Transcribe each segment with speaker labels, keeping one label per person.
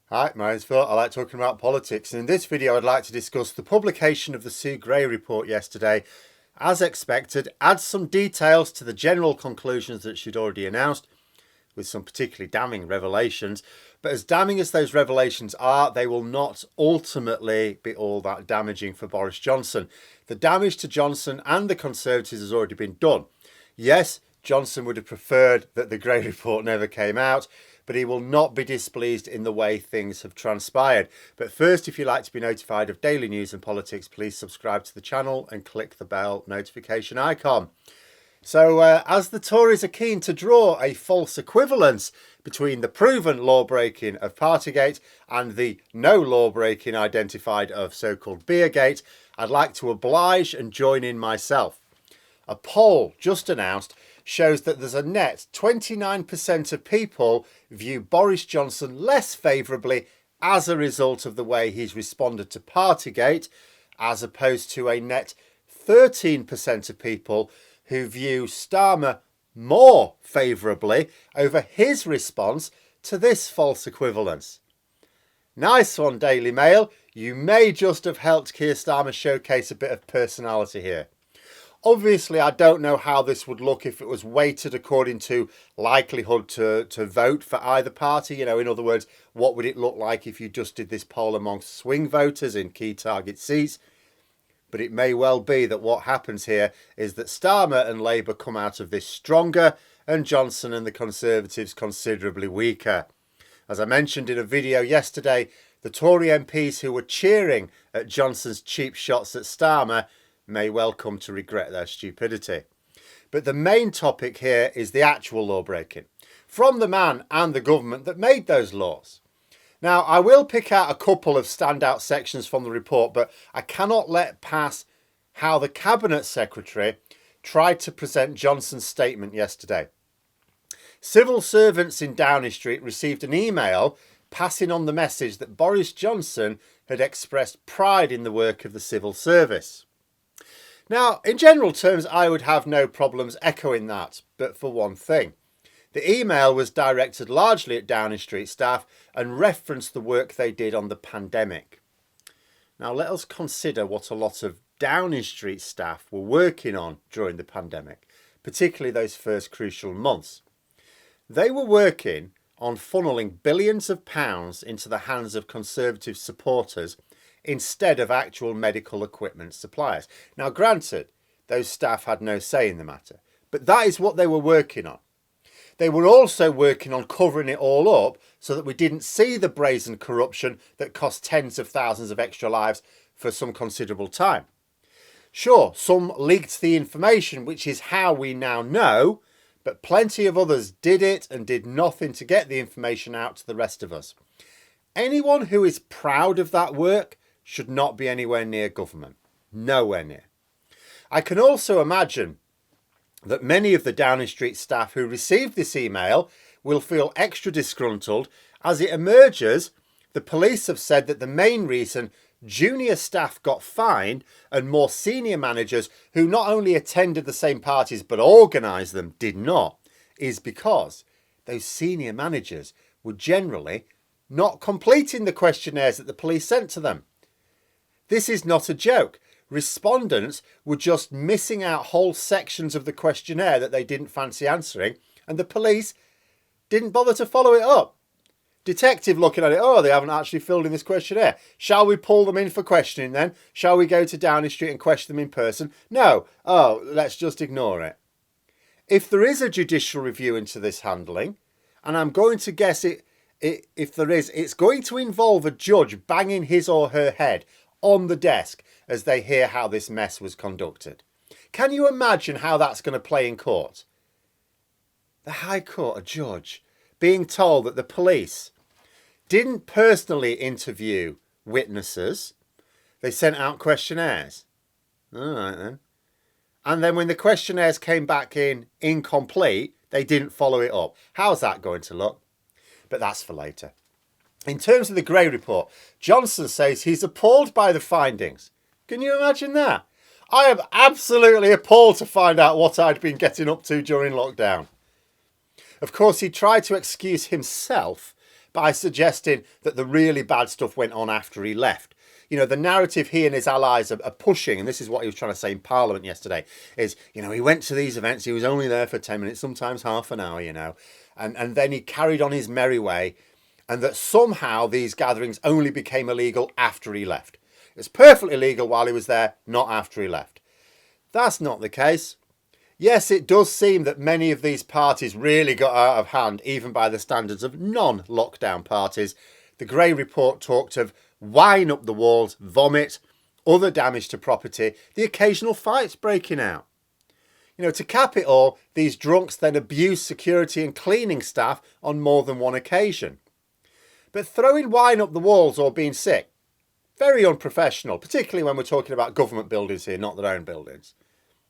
Speaker 1: Hi, my name's Phil. I like talking about politics, and in this video I'd like to discuss the publication of the Sue Gray report yesterday. As expected, adds some details to the general conclusions that she'd already announced, with some particularly damning revelations. But as damning as those revelations are, they will not ultimately be all that damaging for Boris Johnson. The damage to Johnson and the Conservatives has already been done. Yes, Johnson would have preferred that the Gray report never came out, but he will not be displeased in the way things have transpired. But first, if you'd like to be notified of daily news and politics, please subscribe to the channel and click the bell notification icon. So, as the Tories are keen to draw a false equivalence between the proven law-breaking of Partygate and the no law-breaking identified of so-called Beergate, I'd like to oblige and join in myself. A poll just announced shows that there's a net 29% of people view Boris Johnson less favourably as a result of the way he's responded to Partygate, as opposed to a net 13% of people who view Starmer more favourably over his response to this false equivalence. Nice one, Daily Mail. You may just have helped Keir Starmer showcase a bit of personality here. Obviously, I don't know how this would look if it was weighted according to likelihood to vote for either party. In other words, what would it look like if you just did this poll amongst swing voters in key target seats? But it may well be that what happens here is that Starmer and Labour come out of this stronger and Johnson and the Conservatives considerably weaker. As I mentioned in a video yesterday, the Tory MPs who were cheering at Johnson's cheap shots at Starmer may well come to regret their stupidity. But the main topic here is the actual law breaking from the man and the government that made those laws. Now, I will pick out a couple of standout sections from the report, but I cannot let pass how the Cabinet Secretary tried to present Johnson's statement yesterday. Civil servants in Downing Street received an email passing on the message that Boris Johnson had expressed pride in the work of the civil service. Now, in general terms, I would have no problems echoing that, but for one thing. The email was directed largely at Downing Street staff and referenced the work they did on the pandemic. Now, let us consider what a lot of Downing Street staff were working on during the pandemic, particularly those first crucial months. They were working on funneling billions of pounds into the hands of Conservative supporters instead of actual medical equipment suppliers. Now, granted, those staff had no say in the matter, but that is what they were working on. They were also working on covering it all up so that we didn't see the brazen corruption that cost tens of thousands of extra lives for some considerable time. Sure, some leaked the information, which is how we now know, but plenty of others did it and did nothing to get the information out to the rest of us. Anyone who is proud of that work should not be anywhere near government. Nowhere near. I can also imagine that many of the Downing Street staff who received this email will feel extra disgruntled as it emerges the police have said that the main reason junior staff got fined and more senior managers who not only attended the same parties but organised them did not is because those senior managers were generally not completing the questionnaires that the police sent to them. This is not a joke. Respondents were just missing out whole sections of the questionnaire that they didn't fancy answering, and the police didn't bother to follow it up. Detective looking at it, they haven't actually filled in this questionnaire. Shall we pull them in for questioning then? Shall we go to Downing Street and question them in person? No. Let's just ignore it. If there is a judicial review into this handling, and I'm going to guess if there is, it's going to involve a judge banging his or her head on the desk as they hear how this mess was conducted. Can you imagine how that's going to play in court? The High Court, a judge, being told that the police didn't personally interview witnesses. They sent out questionnaires. All right then. And then when the questionnaires came back in incomplete, they didn't follow it up. How's that going to look? But that's for later. In terms of the Gray report, Johnson says he's appalled by the findings. Can you imagine that? I am absolutely appalled to find out what I'd been getting up to during lockdown. Of course, he tried to excuse himself by suggesting that the really bad stuff went on after he left. You know, the narrative he and his allies are pushing, and this is what he was trying to say in Parliament yesterday, is, you know, he went to these events, he was only there for 10 minutes, sometimes half an hour, you know, and then he carried on his merry way, and that somehow these gatherings only became illegal after he left. It's perfectly legal while he was there, not after he left. That's not the case. Yes, it does seem that many of these parties really got out of hand, even by the standards of non-lockdown parties. The Gray report talked of wine up the walls, vomit, other damage to property, the occasional fights breaking out. You know, to cap it all, these drunks then abused security and cleaning staff on more than one occasion. But throwing wine up the walls or being sick, very unprofessional, particularly when we're talking about government buildings here, not their own buildings.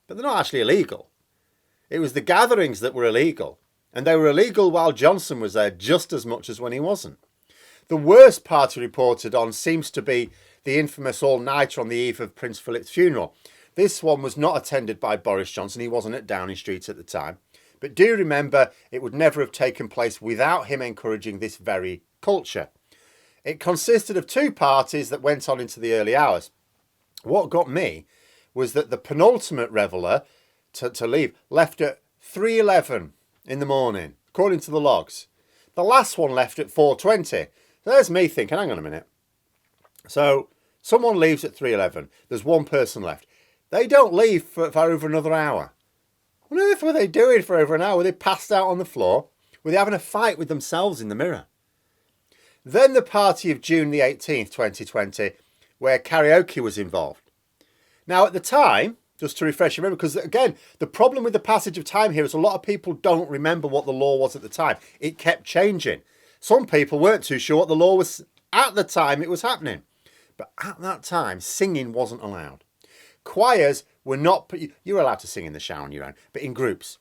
Speaker 1: But they're not actually illegal. It was the gatherings that were illegal, and they were illegal while Johnson was there just as much as when he wasn't. The worst party reported on seems to be the infamous all-nighter on the eve of Prince Philip's funeral. This one was not attended by Boris Johnson. He wasn't at Downing Street at the time. But do remember, it would never have taken place without him encouraging this very culture. It consisted of two parties that went on into the early hours. What got me was that the penultimate reveller to leave left at 3:11 in the morning, according to the logs. The last one left at 4:20. There's me thinking, hang on a minute. So someone leaves at 3:11. There's one person left. They don't leave for over another hour. What on earth were they doing for over an hour? Were they passed out on the floor? Were they having a fight with themselves in the mirror? Then the party of June the 18th, 2020, where karaoke was involved. Now, at the time, just to refresh your memory, because again, the problem with the passage of time here is a lot of people don't remember what the law was at the time. It kept changing. Some people weren't too sure what the law was at the time it was happening. But at that time, singing wasn't allowed. Choirs were not, you were allowed to sing in the shower on your own, but in groups.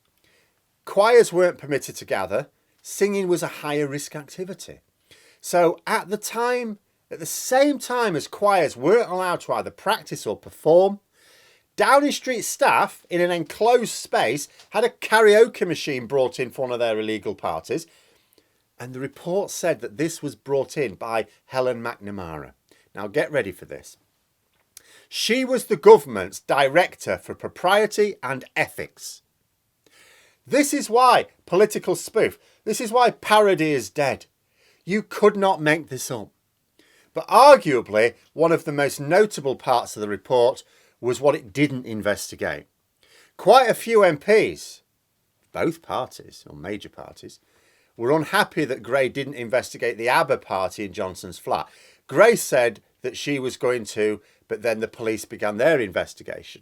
Speaker 1: Choirs weren't permitted to gather. Singing was a higher risk activity. So at the same time as choirs weren't allowed to either practice or perform, Downing Street staff in an enclosed space had a karaoke machine brought in for one of their illegal parties. And the report said that this was brought in by Helen McNamara. Now get ready for this. She was the government's director for propriety and ethics. This is why political spoof, this is why parody is dead. You could not make this up. But arguably, one of the most notable parts of the report was what it didn't investigate. Quite a few MPs, both parties, or major parties, were unhappy that Gray didn't investigate the Abba party in Johnson's flat. Gray said that she was going to, but then the police began their investigation.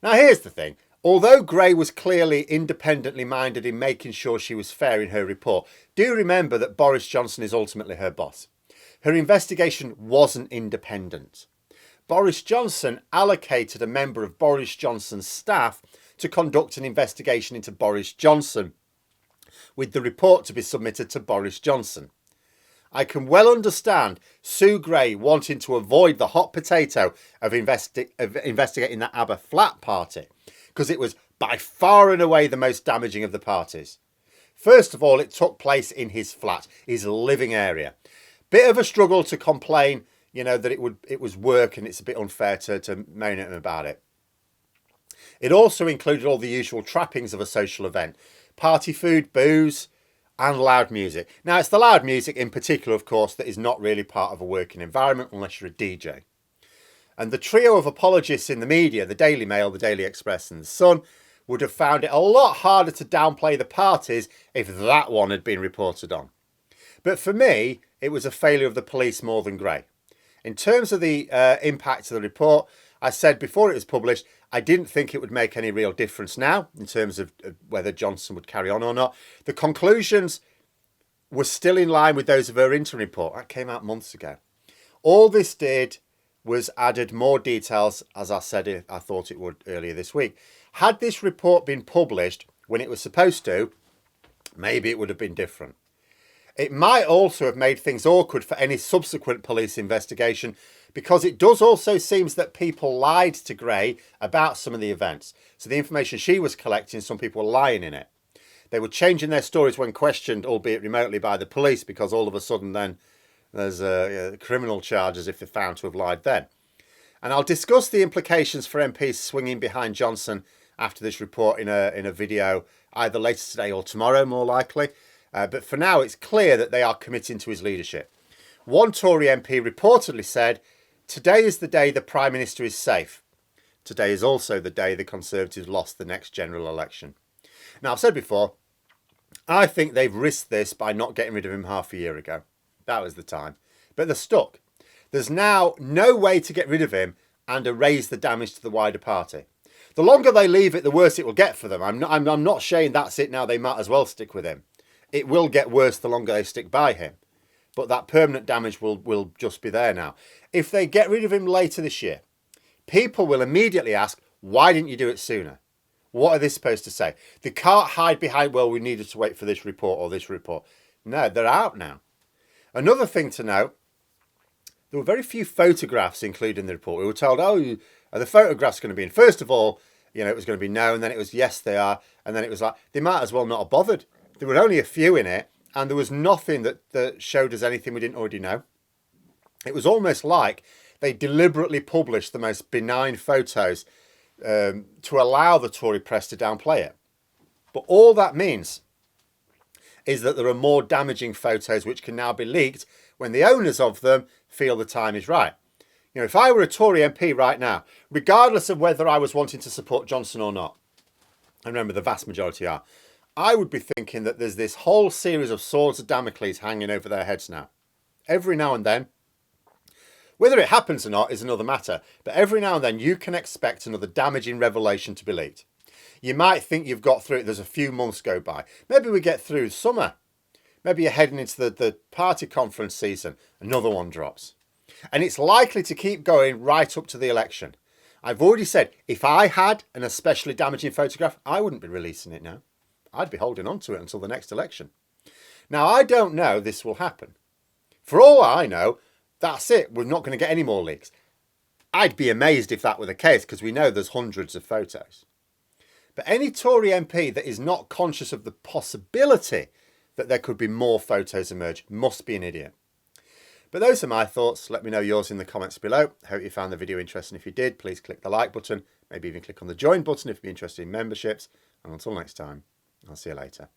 Speaker 1: Now here's the thing. Although Gray was clearly independently minded in making sure she was fair in her report, do remember that Boris Johnson is ultimately her boss. Her investigation wasn't independent. Boris Johnson allocated a member of Boris Johnson's staff to conduct an investigation into Boris Johnson, with the report to be submitted to Boris Johnson. I can well understand Sue Gray wanting to avoid the hot potato of investigating the Abba flat party, because it was by far and away the most damaging of the parties. First of all, it took place in his flat, his living area. Bit of a struggle to complain, you know, that it was work and it's a bit unfair to moan at him about it. It also included all the usual trappings of a social event. Party food, booze, and loud music. Now, it's the loud music in particular, of course, that is not really part of a working environment unless you're a DJ. And the trio of apologists in the media, the Daily Mail, the Daily Express and the Sun, would have found it a lot harder to downplay the parties if that one had been reported on. But for me, it was a failure of the police more than Gray. In terms of the impact of the report, I said before it was published, I didn't think it would make any real difference now in terms of whether Johnson would carry on or not. The conclusions were still in line with those of her interim report. That came out months ago. All this did was added more details, as I said I thought it would earlier this week. Had this report been published when it was supposed to, maybe it would have been different. It might also have made things awkward for any subsequent police investigation, because it does also seem that people lied to Gray about some of the events. So the information she was collecting, some people were lying in it. They were changing their stories when questioned, albeit remotely, by the police, because all of a sudden then there's criminal charges if they're found to have lied then. And I'll discuss the implications for MPs swinging behind Johnson after this report in a video either later today or tomorrow, more likely. But for now, it's clear that they are committing to his leadership. One Tory MP reportedly said, "Today is the day the Prime Minister is safe. Today is also the day the Conservatives lost the next general election." Now, I've said before, I think they've risked this by not getting rid of him half a year ago. That was the time. But they're stuck. There's now no way to get rid of him and erase the damage to the wider party. The longer they leave it, the worse it will get for them. I'm not saying that's it now, they might as well stick with him. It will get worse the longer they stick by him. But that permanent damage will just be there now. If they get rid of him later this year, people will immediately ask, why didn't you do it sooner? What are they supposed to say? They can't hide behind, well, we needed to wait for this report or this report. No, they're out now. Another thing to note, there were very few photographs included in the report. We were told, oh, are the photographs going to be in? First of all, it was going to be no, and then it was yes, they are. And then it was like, they might as well not have bothered. There were only a few in it, and there was nothing that showed us anything we didn't already know. It was almost like they deliberately published the most benign photos to allow the Tory press to downplay it. But all that means is that there are more damaging photos which can now be leaked when the owners of them feel the time is right. If I were a Tory MP right now, regardless of whether I was wanting to support Johnson or not, and remember the vast majority are, I would be thinking that there's this whole series of swords of Damocles hanging over their heads now. Every now and then, whether it happens or not is another matter, but every now and then you can expect another damaging revelation to be leaked. You might think you've got through it, there's a few months go by. Maybe we get through summer. Maybe you're heading into the party conference season, another one drops. And it's likely to keep going right up to the election. I've already said, if I had an especially damaging photograph, I wouldn't be releasing it now. I'd be holding on to it until the next election. Now, I don't know this will happen. For all I know, that's it. We're not going to get any more leaks. I'd be amazed if that were the case, because we know there's hundreds of photos. But any Tory MP that is not conscious of the possibility that there could be more photos emerge must be an idiot. But those are my thoughts. Let me know yours in the comments below. Hope you found the video interesting. If you did, please click the like button. Maybe even click on the join button if you're interested in memberships. And until next time, I'll see you later.